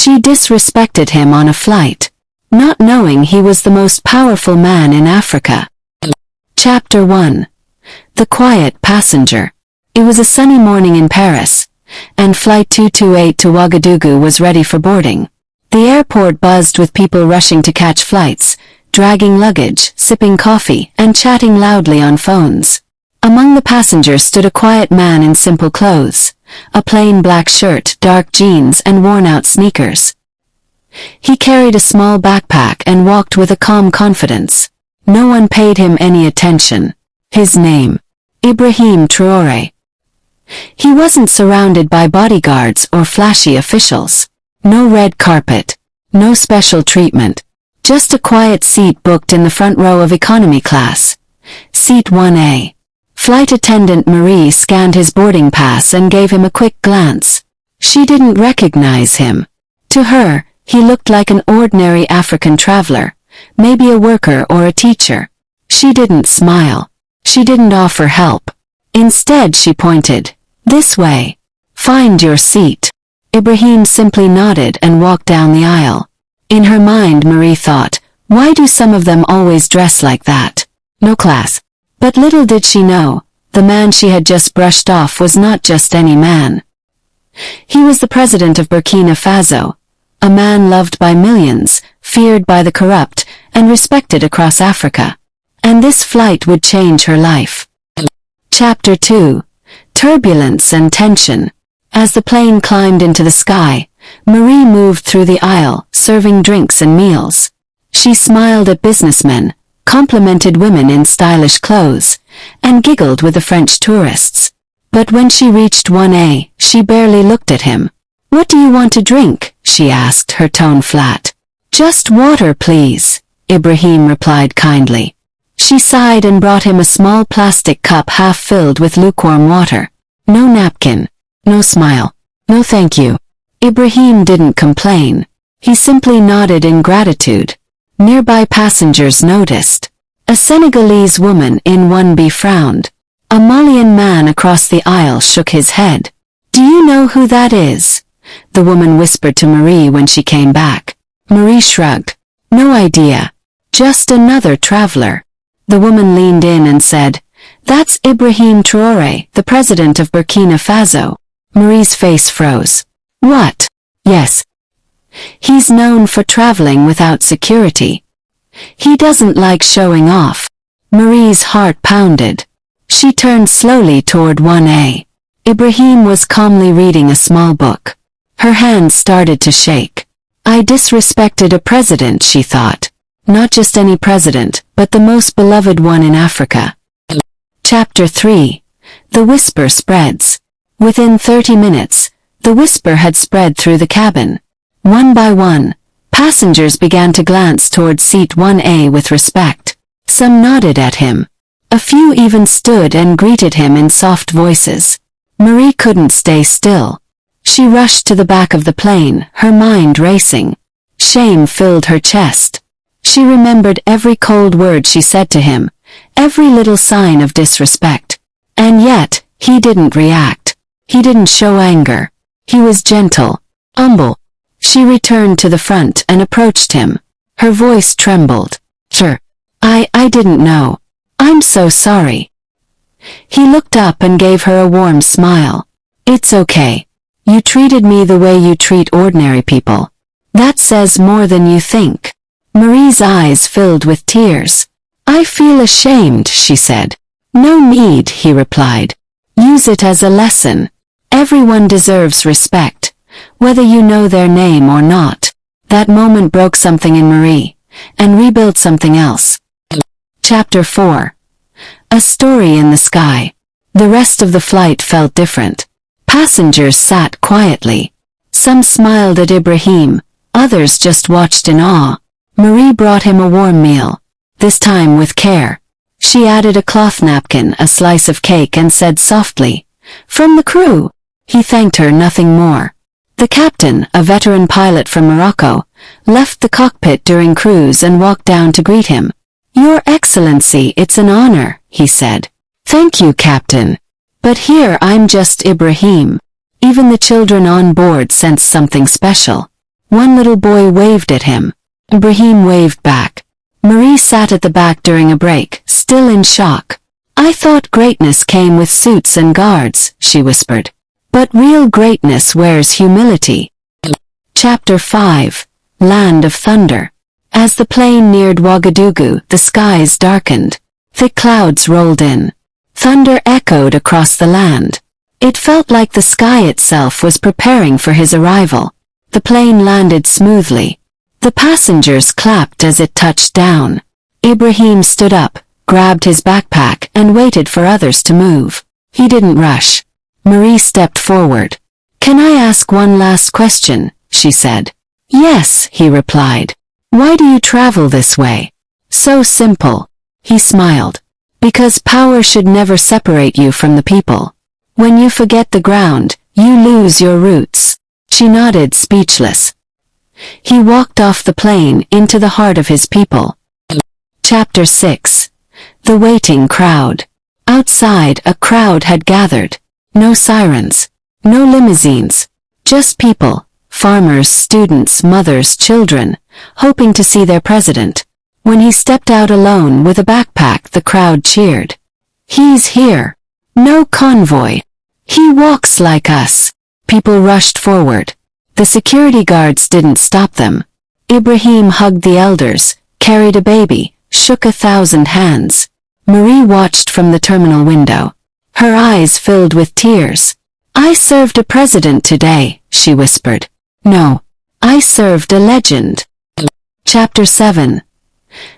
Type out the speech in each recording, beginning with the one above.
She disrespected him on a flight, not knowing he was the most powerful man in Africa. Chapter 1. The Quiet Passenger. It was a sunny morning in Paris, and Flight 228 to Ouagadougou was ready for boarding. The airport buzzed with people rushing to catch flights, dragging luggage, sipping coffee, and chatting loudly on phones. Among the passengers stood a quiet man in simple clothes, a plain black shirt, dark jeans, and worn-out sneakers. He carried a small backpack and walked with a calm confidence. No one paid him any attention. His name, Ibrahim Traoré. He wasn't surrounded by bodyguards or flashy officials. No red carpet, no special treatment. Just a quiet seat booked in the front row of economy class. Seat 1A. Flight attendant Marie scanned his boarding pass and gave him a quick glance. She didn't recognize him. To her, he looked like an ordinary African traveler, maybe a worker or a teacher. She didn't smile. She didn't offer help. Instead she pointed, "This way. Find your seat." Ibrahim simply nodded and walked down the aisle. In her mind Marie thought, why do some of them always dress like that? No class. But little did she know, the man she had just brushed off was not just any man. He was the president of Burkina Faso, a man loved by millions, feared by the corrupt, and respected across Africa. And this flight would change her life. Chapter 2. Turbulence and Tension. As the plane climbed into the sky, Marie moved through the aisle, serving drinks and meals. She smiled at businessmen, complimented women in stylish clothes, and giggled with the French tourists. But when she reached 1A, she barely looked at him. "What do you want to drink?" she asked, her tone flat. "Just water, please," Ibrahim replied kindly. She sighed and brought him a small plastic cup half filled with lukewarm water. No napkin. No smile. No thank you. Ibrahim didn't complain. He simply nodded in gratitude. Nearby passengers noticed. A Senegalese woman in 1B frowned. A Malian man across the aisle shook his head. "Do you know who that is?" the woman whispered to Marie when she came back. Marie shrugged. "No idea. Just another traveler." The woman leaned in and said, "That's Ibrahim Traoré, the president of Burkina Faso." Marie's face froze. "What?" "Yes. He's known for traveling without security. He doesn't like showing off." Marie's heart pounded. She turned slowly toward 1A. Ibrahim was calmly reading a small book. Her hands started to shake. "I disrespected a president," she thought. Not just any president, but the most beloved one in Africa. Chapter 3. The Whisper Spreads. Within 30 minutes, the whisper had spread through the cabin. One by one, passengers began to glance toward seat 1A with respect. Some nodded at him. A few even stood and greeted him in soft voices. Marie couldn't stay still. She rushed to the back of the plane, her mind racing. Shame filled her chest. She remembered every cold word she said to him, every little sign of disrespect. And yet, he didn't react. He didn't show anger. He was gentle, humble. She returned to the front and approached him. Her voice trembled. "Sure. I didn't know. I'm so sorry." He looked up and gave her a warm smile. "It's okay. You treated me the way you treat ordinary people. That says more than you think." Marie's eyes filled with tears. "I feel ashamed," she said. "No need," he replied. "Use it as a lesson. Everyone deserves respect, whether you know their name or not." That moment broke something in Marie, and rebuilt something else. Chapter 4. A Story in the Sky. The rest of the flight felt different. Passengers sat quietly. Some smiled at Ibrahim, others just watched in awe. Marie brought him a warm meal, this time with care. She added a cloth napkin, a slice of cake, and said softly, "From the crew." He thanked her, nothing more. The captain, a veteran pilot from Morocco, left the cockpit during cruise and walked down to greet him. "Your Excellency, it's an honor," he said. "Thank you, Captain. But here I'm just Ibrahim." Even the children on board sensed something special. One little boy waved at him. Ibrahim waved back. Marie sat at the back during a break, still in shock. "I thought greatness came with suits and guards," she whispered. "But real greatness wears humility." Chapter 5. Land of Thunder. As the plane neared Ouagadougou, the skies darkened. Thick clouds rolled in. Thunder echoed across the land. It felt like the sky itself was preparing for his arrival. The plane landed smoothly. The passengers clapped as it touched down. Ibrahim stood up, grabbed his backpack, and waited for others to move. He didn't rush. Marie stepped forward. "Can I ask one last question?" she said. "Yes," he replied. "Why do you travel this way?" "So simple." He smiled. "Because power should never separate you from the people. When you forget the ground, you lose your roots." She nodded, speechless. He walked off the plane into the heart of his people. Chapter 6. The Waiting Crowd. Outside, a crowd had gathered. No sirens. No limousines. Just people, farmers, students, mothers, children, hoping to see their president. When he stepped out alone with a backpack, the crowd cheered. "He's here. No convoy. He walks like us." People rushed forward. The security guards didn't stop them. Ibrahim hugged the elders, carried a baby, shook 1,000 hands. Marie watched from the terminal window. Her eyes filled with tears. "I served a president today," she whispered. "No, I served a legend." Chapter 7.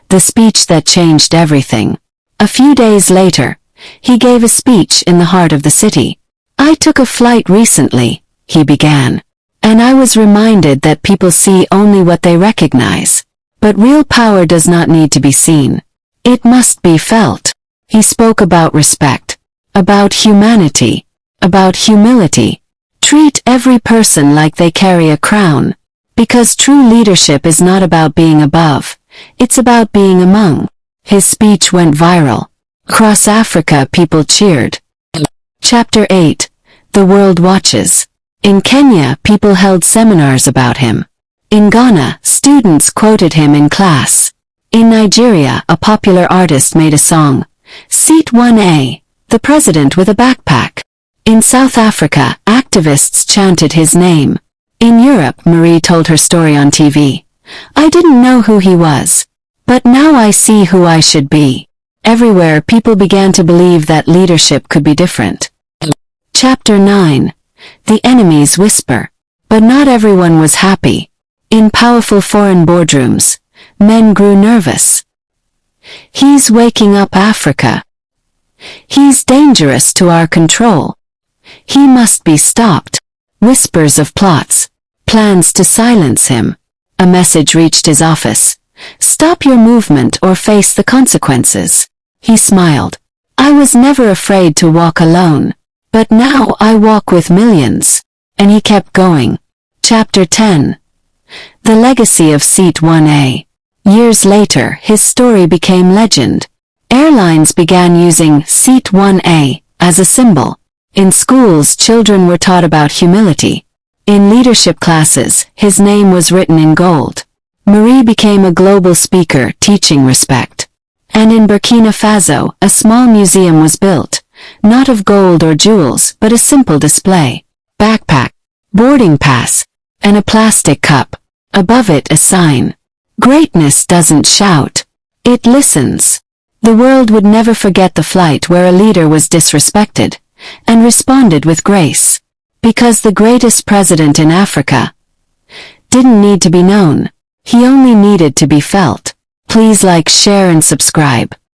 The Speech That Changed Everything. A few days later, he gave a speech in the heart of the city. "I took a flight recently," he began, "and I was reminded that people see only what they recognize. But real power does not need to be seen. It must be felt." He spoke about respect, about humanity, about humility. Treat every person like they carry a crown. Because true leadership is not about being above, it's about being among. His speech went viral. Across Africa, people cheered. Chapter 8. The World Watches. In Kenya, people held seminars about him. In Ghana, students quoted him in class. In Nigeria, a popular artist made a song, "Seat 1A, the president with a backpack." In South Africa, activists chanted his name. In Europe, Marie told her story on TV. "I didn't know who he was. But now I see who I should be." Everywhere, people began to believe that leadership could be different. Chapter 9. The Enemy's Whisper. But not everyone was happy. In powerful foreign boardrooms, men grew nervous. "He's waking up Africa. He's dangerous to our control. He must be stopped." Whispers of plots, plans to silence him. A message reached his office. "Stop your movement or face the consequences." He smiled. "I was never afraid to walk alone. But now I walk with millions." And he kept going. Chapter 10. The Legacy of Seat 1A. Years later, his story became legend. Airlines began using Seat 1A as a symbol. In schools, children were taught about humility. In leadership classes, his name was written in gold. Marie became a global speaker teaching respect. And in Burkina Faso, a small museum was built, not of gold or jewels, but a simple display. Backpack, boarding pass, and a plastic cup. Above it a sign. Greatness doesn't shout. It listens. The world would never forget the flight where a leader was disrespected and responded with grace. Because the greatest president in Africa didn't need to be known. He only needed to be felt. Please like, share and subscribe.